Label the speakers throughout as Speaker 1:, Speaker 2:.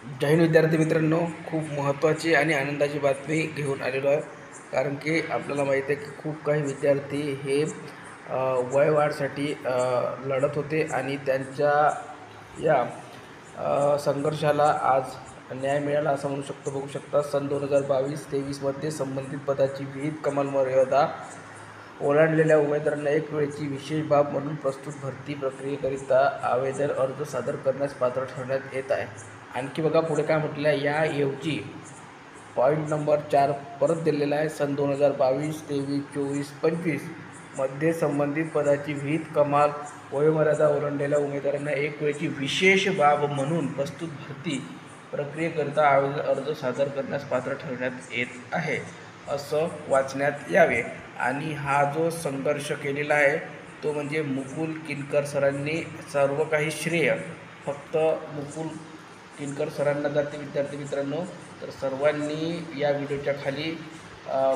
Speaker 1: जय हिंद विद्यार्थी मित्रांनो, खूप महत्त्वाची आणि आनंदाची बातमी घेऊन आलेलो आहे. कारण की आपल्याला माहीत आहे की खूप काही विद्यार्थी हे वयवाढसाठी लढत होते आणि त्यांच्या या संघर्षाला आज न्याय मिळाला असं म्हणू शकतो. बघू शकता, सन 2022-23मध्ये संबंधित पदाची विहित कमाल मर्यादा ओलांडलेल्या उमेदवारांना एक वेळची विशेष बाब म्हणून प्रस्तुत भरती प्रक्रियेकरिता आवेदन अर्ज सादर करण्यास पात्र ठरवण्यात येत आहे. आणखी बघा पुढे काय म्हटलं आहे, याऐवजी पॉईंट नंबर 4 परत दिलेला आहे. सन 2022, 23, 24, 25 मध्ये संबंधित पदाची विहित कमाल वयोमर्यादा ओलांडलेल्या उमेदवारांना एक वेळची विशेष बाब म्हणून प्रस्तुत भरती प्रक्रियेकरिता आवेदन अर्ज सादर करण्यास पात्र ठरवण्यात येत आहे असं वाचण्यात यावे. आणि हा जो संघर्ष केलेला आहे तो म्हणजे मुकुल किनकर सरांनी. सर्व काही श्रेय फक्त मुकुल किनकर सरांना जाते विद्यार्थी मित्रांनो. तर सर्वांनी या व्हिडिओच्या खाली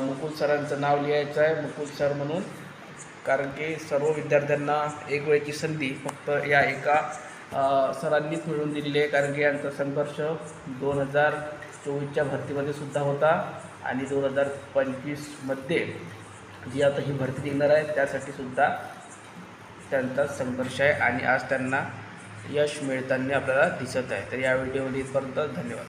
Speaker 1: मुकुल सरांचं नाव लिहायचं आहे, मुकुल सर म्हणून. कारण की सर्व विद्यार्थ्यांना एक वेळची संधी फक्त या एका सरांनीच मिळवून दिलेली आहे. कारण की यांचा संघर्ष 2024च्या भरतीमध्ये सुद्धा होता आणि 2025मध्ये जी आता ही भरती निघणार आहे त्यासाठी सुद्धा त्यांचा संघर्ष आहे आणि आज त्यांना यश मिळताना आपल्याला दिसत आहे. तर या व्हिडिओमध्ये इथपर्यंत. धन्यवाद.